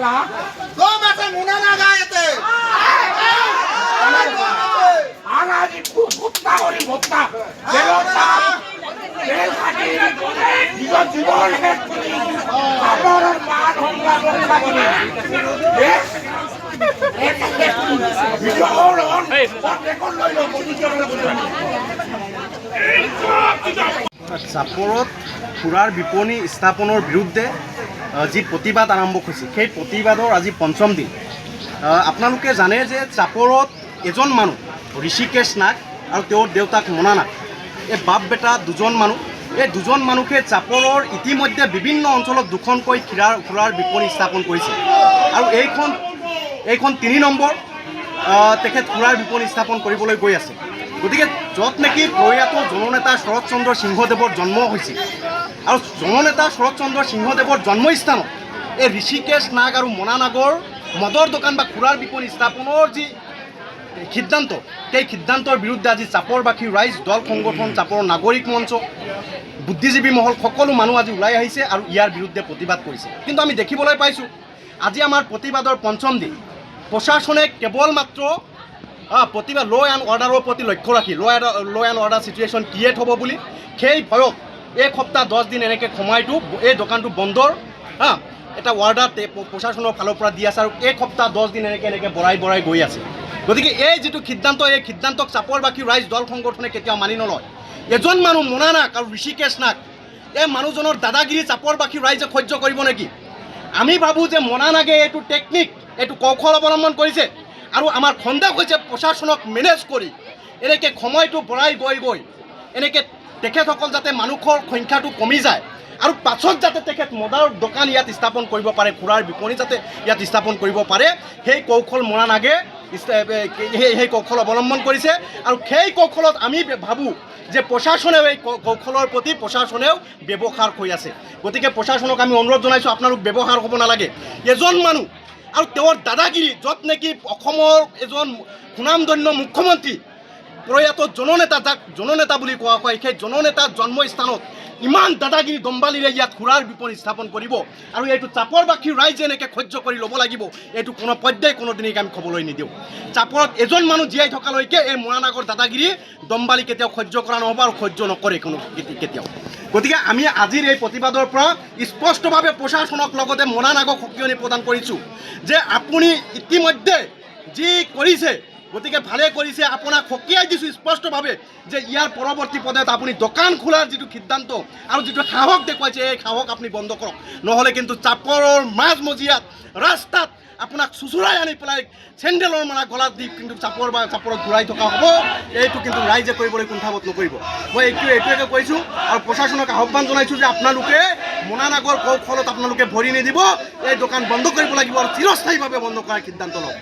কেলা গম আছে মুনা নাগা এতে আনাজি ভুট্টা করি ভুট্টা বেলটা বেল কাটি জীবন শেষ করি আমার মান হংলা রক্ষা করি চাপৰত সুৰাৰ বিপণী স্থাপনৰ বিৰুদ্ধে যি প্ৰতিবাদ আৰম্ভ হৈছে সেই প্ৰতিবাদৰ আজি পঞ্চম দিন। আপোনালোকে জানে যে চাপৰত এজন মানুহ ঋষিকেশ নাগ আৰু তেওঁৰ দেউতাক মনা নাগ, এই বাপ বেটা দুজন মানুহ, এই দুজন মানুহে চাপৰৰ ইতিমধ্যে বিভিন্ন অঞ্চলত দুখনকৈ সুৰাৰ বিপণী স্থাপন কৰিছে আৰু এইখন ৩ নম্বৰ তেখেত সুৰাৰ বিপণী স্থাপন কৰিবলৈ গৈ আছে। গতিকে য'ত নেকি প্ৰয়াত জননেতা শৰৎ চন্দ্ৰ সিংহদেৱৰ জন্ম হৈছিল আৰু জননেতা শৰৎ চন্দ্ৰ সিংহদেৱৰ জন্মস্থানত এই ঋষিকেশ নাগ আৰু মনা নাগৰ মদৰ দোকান বা সুৰাৰ বিপণী স্থাপনৰ যি সিদ্ধান্ত, সেই সিদ্ধান্তৰ বিৰুদ্ধে আজি চাপৰবাসী ৰাইজ, দল সংগঠন, চাপৰ নাগৰিক মঞ্চ, বুদ্ধিজীৱী মহল সকলো মানুহ আজি ওলাই আহিছে আৰু ইয়াৰ বিৰুদ্ধে প্ৰতিবাদ কৰিছে। কিন্তু আমি দেখিবলৈ পাইছোঁ আজি আমাৰ প্ৰতিবাদৰ পঞ্চম দিন। প্ৰশাসনে কেৱল মাত্ৰ প্ৰতিবাদ ল' এণ্ড অৰ্ডাৰৰ প্ৰতি লক্ষ্য ৰাখি ল' এণ্ড অৰ্ডাৰ চিটুৱেশ্যন ক্ৰিয়েট হ'ব বুলি সেই ভয়ত এক সপ্তাহ 10 দিন এনেকৈ সময়টো এই দোকানটো বন্ধৰ এটা অৰ্ডাৰ প্ৰশাসনৰ ফালৰ পৰা দি আছে আৰু এক সপ্তাহ 10 দিন এনেকৈ বঢ়াই গৈ আছে। গতিকে এই যিটো সিদ্ধান্ত, এই সিদ্ধান্তক চাপৰবাসী ৰাইজ, দল সংগঠনে কেতিয়াও মানি নলয়। এজন মানুহ মনা নাগ আৰু ঋষিকেশ নাগ, এই মানুহজনৰ দাদাগিৰি চাপৰবাসী ৰাইজে সহ্য কৰিব নেকি? আমি ভাবোঁ যে মনা নাগে এইটো টেকনিক, এইটো কৌশল অৱলম্বন কৰিছে আৰু আমাৰ সন্দেহ হৈছে প্ৰশাসনক মেনেজ কৰি এনেকৈ সময়টো বঢ়াই গৈ এনেকৈ তেখেতসকল যাতে মানুহৰ সংখ্যাটো কমি যায় আৰু পাছত যাতে তেখেত মদৰ দোকান ইয়াত স্থাপন কৰিব পাৰে, সুৰাৰ বিপণী যাতে ইয়াত স্থাপন কৰিব পাৰে, সেই কৌশল মনা নাগে সেই কৌশল অৱলম্বন কৰিছে। আৰু সেই কৌশলত আমি ভাবোঁ যে প্ৰশাসনেও এই কৌশলৰ প্ৰতি প্ৰশাসনেও ব্যৱহাৰ হৈ আছে। গতিকে প্ৰশাসনক আমি অনুৰোধ জনাইছোঁ, আপোনালোক ব্যৱহাৰ হ'ব নালাগে। এজন মানুহ আৰু তেওঁৰ দাদাগিৰি, য'ত নেকি অসমৰ এজন সুনামধন্য মুখ্যমন্ত্ৰী প্ৰয়াত জননেতা, যাক জননেতা বুলি কোৱা হয়, সেই জননেতাৰ জন্মস্থানত ইমান দাদাগিৰি দম্বালিৰে ইয়াত সুৰাৰ বিপণী স্থাপন কৰিব আৰু এইটো চাপৰবাসী ৰাইজে এনেকৈ সহ্য কৰি ল'ব লাগিব, এইটো কোনো পৰ্যায় কোনোদিনেই আমি খবলৈ নিদিওঁ। চাপৰত এজন মানুহ জীয়াই থকালৈকে এই মনা নাগৰ দাদাগিৰি দম্বালি কেতিয়াও সহ্য কৰা নহ'ব আৰু সহ্য নকৰে কেতিয়াও। গতিকে আমি আজিৰ এই প্ৰতিবাদৰ পৰা স্পষ্টভাৱে প্ৰশাসনক লগতে মনা নাগক সকিয়নি প্ৰদান কৰিছোঁ যে আপুনি ইতিমধ্যে যি কৰিছে, গতিকে ভালে কৰিছে, আপোনাক সকীয়াই দিছোঁ স্পষ্টভাৱে যে ইয়াৰ পৰৱৰ্তী পৰ্যায়ত আপুনি দোকান খোলাৰ যিটো সিদ্ধান্ত আৰু যিটো সাহস দেখুৱাইছে, এই সাহস আপুনি বন্ধ কৰক, নহ'লে কিন্তু চাপৰৰ মাজমজিয়াত ৰাস্তাত আপোনাক চুচুৰাই আনি পেলাই চেণ্ডেলৰ মাৰা গলাত দি কিন্তু চাপৰত ঘূৰাই থকা হ'ব। এইটো কিন্তু ৰাইজে কৰিবলৈ কুণ্ঠাবোধ নকৰিব। মই এইটোৱে কৈছোঁ আৰু প্ৰশাসনক আহ্বান জনাইছোঁ যে আপোনালোকে মনা নাগৰ কৌশলত আপোনালোকে ভৰি নিদিব, এই দোকান বন্ধ কৰিব লাগিব আৰু চিৰস্থায়ীভাৱে বন্ধ কৰাৰ সিদ্ধান্ত লওক।